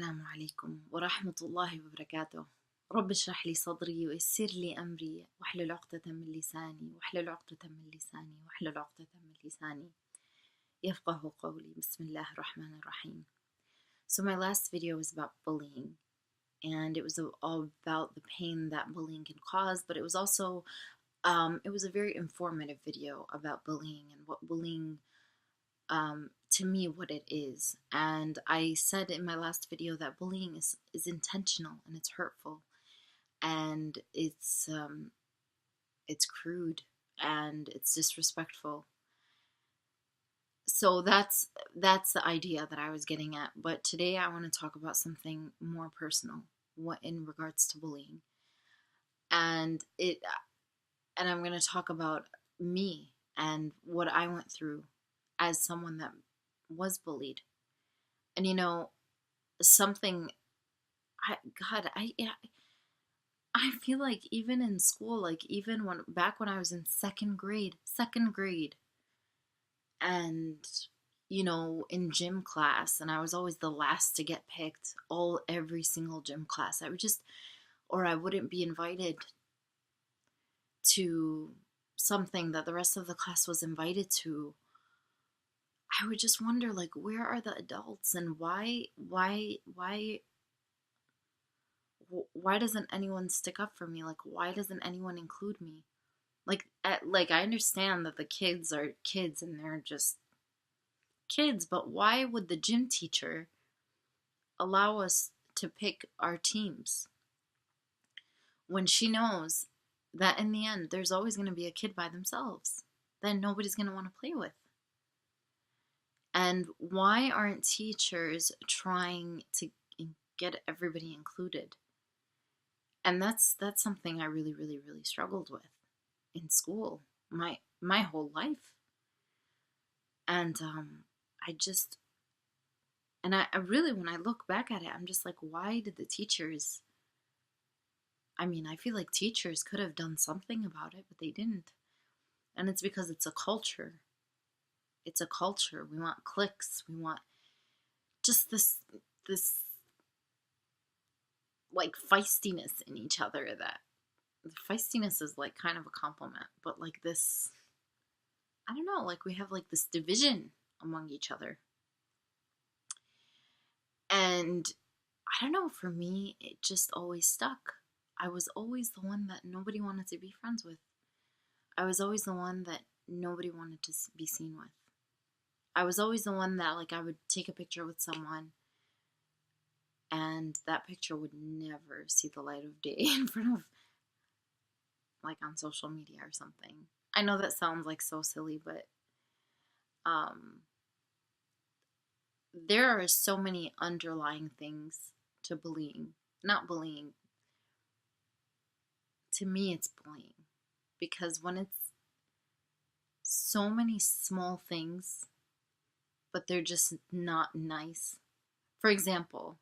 السلام عليكم ورحمة الله وبركاته. رب اشرح لي صدري ويسر لي أمري واحلل عقدة من لساني يفقه قولي. بسم الله الرحمن الرحيم. So my last video was about bullying, and it was all about the pain that bullying can cause, but it was also it was a very informative video about bullying and what bullying to me what it is. And I said in my last video that bullying is intentional and it's hurtful and it's crude and it's disrespectful. So that's the idea that I was getting at. But today I want to talk about something more personal, what in regards to bullying. And I'm going to talk about me and what I went through as someone that was bullied. And something I feel like even in school, like even back when I was in second grade, and in gym class, and I was always the last to get picked every single gym class. I wouldn't be invited to something that the rest of the class was invited to. I would just wonder, like, where are the adults, and why doesn't anyone stick up for me? Like, why doesn't anyone include me? Like, I understand that the kids are kids and they're just kids, but why would the gym teacher allow us to pick our teams when she knows that in the end there's always going to be a kid by themselves that nobody's going to want to play with? And why aren't teachers trying to get everybody included? And that's something I really struggled with in school, my whole life. And I really, when I look back at it, I'm just like, why did the teachers? I mean, I feel like teachers could have done something about it, but they didn't. And it's because it's a culture. It's a culture. We want cliques. We want just this like feistiness in each other. That the feistiness is like kind of a compliment, but like this, I don't know, like we have like this division among each other. And I don't know, for me, it just always stuck. I was always the one that nobody wanted to be friends with. I was always the one that nobody wanted to be seen with. I was always the one that, like, I would take a picture with someone and that picture would never see the light of day in front of, like, on social media or something. I know that sounds like so silly, but there are so many underlying things to bullying. Not bullying. To me, it's bullying. Because when it's so many small things, but they're just not nice. For example,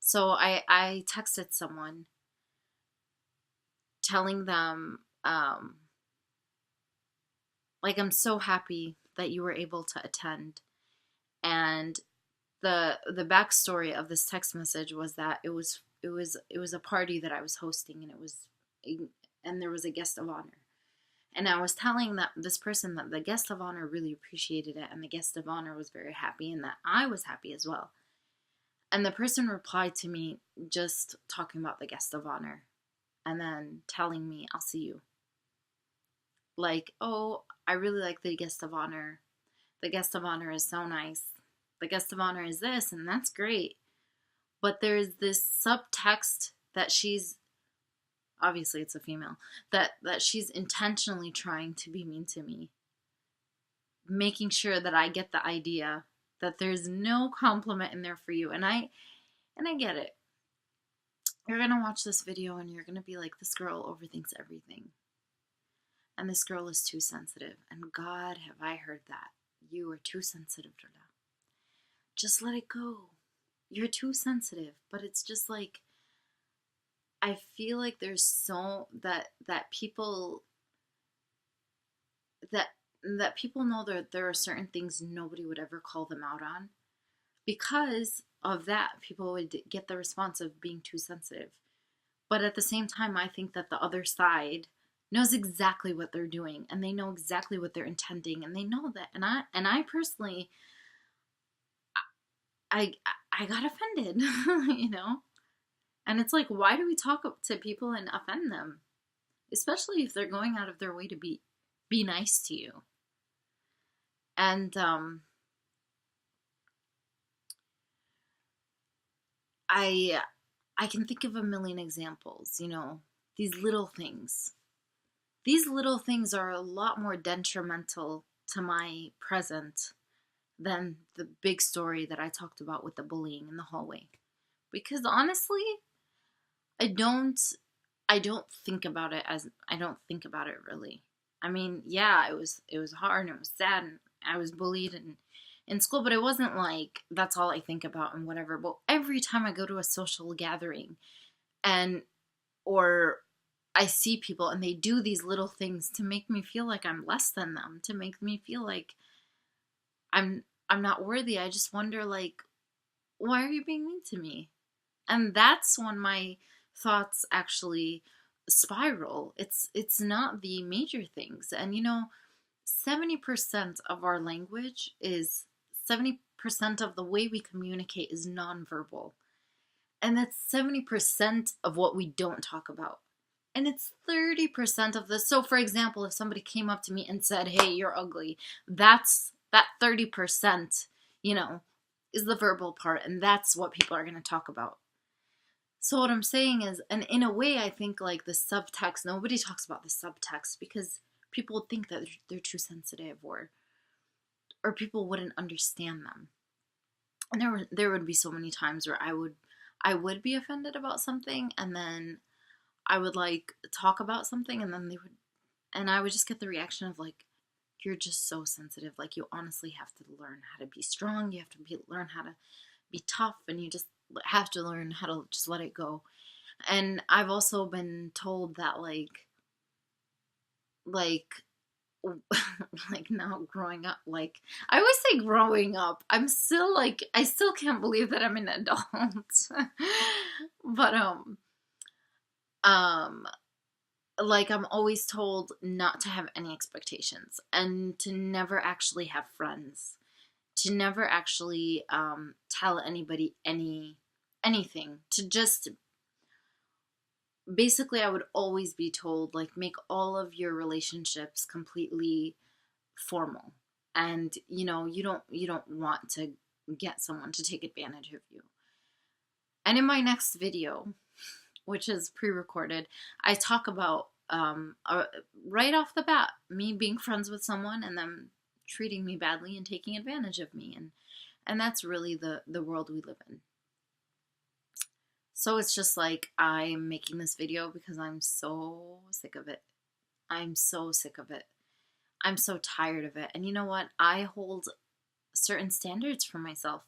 so I texted someone telling them, like, I'm so happy that you were able to attend. And the backstory of this text message was that it was a party that I was hosting, and there was a guest of honor. And I was telling this person that the guest of honor really appreciated it, and the guest of honor was very happy, and that I was happy as well. And the person replied to me just talking about the guest of honor, and then telling me, I'll see you. Like, oh, I really like the guest of honor. The guest of honor is so nice. The guest of honor is this, and that's great. But there's this subtext that she's, obviously it's a female, that she's intentionally trying to be mean to me, making sure that I get the idea that there's no compliment in there for you. And I get it. You're gonna watch this video and you're gonna be like, this girl overthinks everything, and this girl is too sensitive, and God, have I heard that. You are too sensitive, Doda. Just let it go. You're too sensitive. But it's just like, I feel like there's so that people, that that people know that there are certain things nobody would ever call them out on. Because of that, people would get the response of being too sensitive. But at the same time, I think that the other side knows exactly what they're doing, and they know exactly what they're intending, and they know that. And I personally, I I got offended, you know? And it's like, why do we talk to people and offend them? Especially if they're going out of their way to be nice to you. And I I can think of a million examples, you know, these little things. These little things are a lot more detrimental to my present than the big story that I talked about with the bullying in the hallway. Because honestly, I don't I don't think about it as I don't think about it really. I mean, yeah, it was hard and it was sad and I was bullied and in school, but it wasn't like that's all I think about and whatever. But every time I go to a social gathering and or I see people and they do these little things to make me feel like I'm less than them, to make me feel like I'm not worthy. I just wonder like, why are you being mean to me? And that's when my thoughts actually spiral. It's not the major things. And you know, 70% of our language is 70% of the way we communicate is nonverbal. And that's 70% of what we don't talk about. And it's 30% of the. So, for example, if somebody came up to me and said, "Hey, you're ugly," that 30%, you know, is the verbal part. And that's what people are going to talk about. So, what I'm saying is, and in a way, I think like the subtext, nobody talks about the subtext because people would think that they're too sensitive or people wouldn't understand them. And there would be so many times where I would be offended about something and then I would like talk about something and then I would just get the reaction of like, you're just so sensitive. Like you honestly have to learn how to be strong. You have to learn how to be tough and you just have to learn how to just let it go. And I've also been told that like like now growing up, like I always say growing up, I'm still like I still can't believe that I'm an adult. But um like I'm always told not to have any expectations and to never actually have friends, to never actually tell anybody anything, to just basically I would always be told like make all of your relationships completely formal, and you know you don't want to get someone to take advantage of you. And in my next video, which is pre-recorded, I talk about right off the bat me being friends with someone and them treating me badly and taking advantage of me, and that's really the world we live in. So it's just like I'm making this video because I'm so sick of it. I'm so sick of it. I'm so tired of it. And you know what? I hold certain standards for myself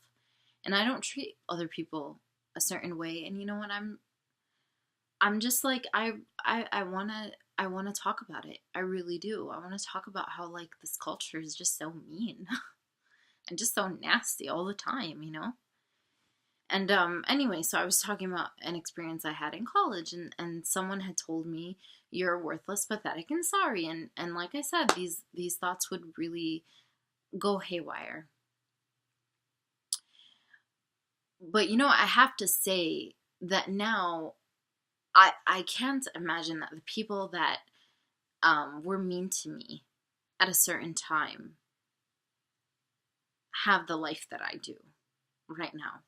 and I don't treat other people a certain way. And you know what? I'm just like I want to talk about it. I really do. I want to talk about how like this culture is just so mean and just so nasty all the time, you know? And anyway, so I was talking about an experience I had in college, and someone had told me you're worthless, pathetic, and sorry. And like I said, these thoughts would really go haywire. But you know, I have to say that now I can't imagine that the people that were mean to me at a certain time have the life that I do right now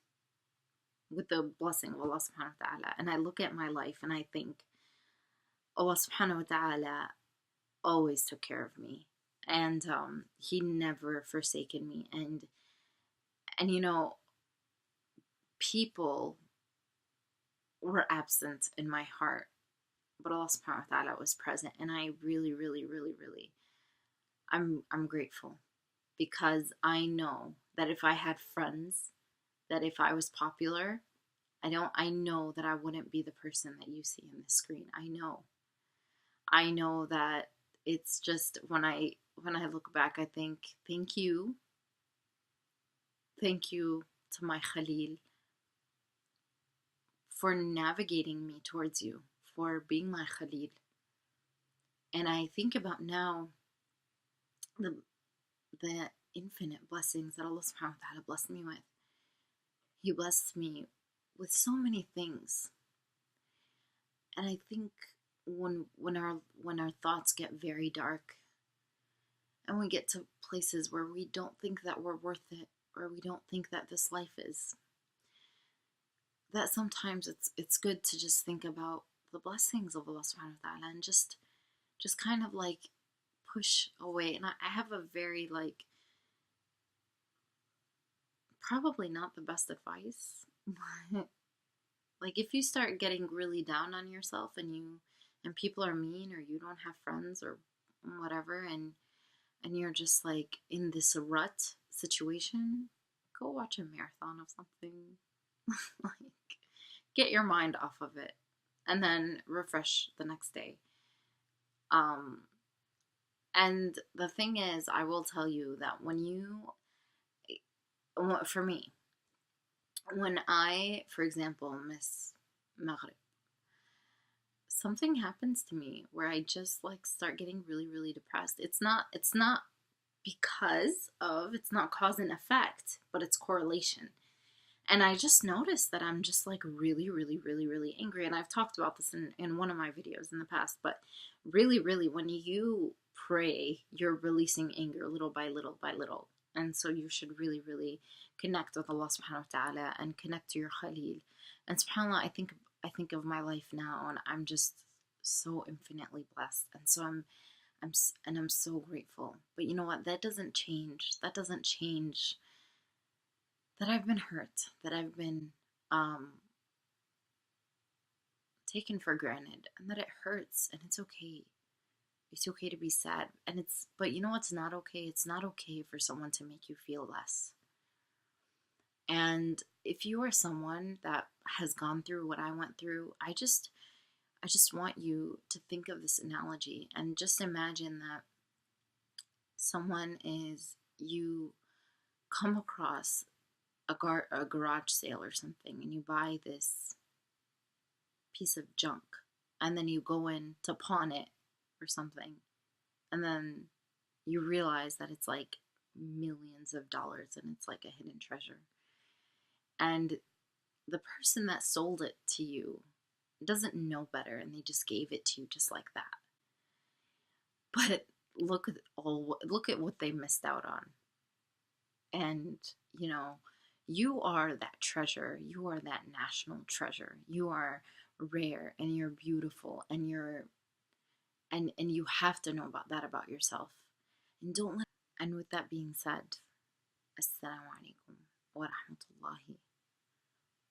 with the blessing of Allah subhanahu wa ta'ala. And I look at my life and I think Allah subhanahu wa ta'ala always took care of me. And he never forsaken me. And you know, people were absent in my heart, but Allah subhanahu wa ta'ala was present. And I really, really, really, really I'm grateful because I know that if I had friends, that if I was popular, I know that I wouldn't be the person that you see on the screen. I know that it's just when when I look back, I think, thank you. Thank you to my Khalil for navigating me towards you, for being my Khalil. And I think about now the the infinite blessings that Allah subhanahu wa ta'ala blessed me with. He blessed me with so many things. And I think when our thoughts get very dark and we get to places where we don't think that we're worth it, or we don't think that this life is, that sometimes it's good to just think about the blessings of Allah subhanahu wa ta'ala and just kind of like push away. And I have a very like, probably not the best advice. Like if you start getting really down on yourself and people are mean, or you don't have friends or whatever, and you're just like in this rut situation, go watch a marathon of something. Like get your mind off of it and then refresh the next day. And the thing is, I will tell you that for me, when I, for example, miss Maghrib, something happens to me where I just like start getting really, really depressed. It's not it's not cause and effect, but it's correlation. And I just noticed that I'm just like really, really, really, really angry. And I've talked about this in one of my videos in the past, but really, really, when you pray, you're releasing anger little by little by little. And so you should really, really connect with Allah subhanahu wa ta'ala and connect to your Khalil. And subhanAllah, I think of my life now, and I'm just so infinitely blessed. And so I'm so grateful. But you know what? That doesn't change. That doesn't change that I've been hurt, that I've been taken for granted, and that it hurts, and it's okay. It's okay to be sad. But you know what's not okay? It's not okay for someone to make you feel less. And if you are someone that has gone through what I went through, I just want you to think of this analogy and just imagine that you come across a garage sale or something, and you buy this piece of junk, and then you go in to pawn it or something, and then you realize that it's like millions of dollars and it's like a hidden treasure. And the person that sold it to you doesn't know better, and they just gave it to you just like that. But look at what they missed out on. And you are that treasure. You are that national treasure. You are rare, and you're beautiful, and you have to know about yourself. And don't let. And with that being said, Assalamu alaikum wa rahmatullahi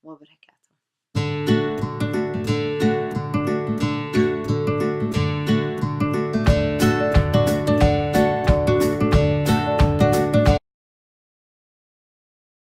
wa barakatuh.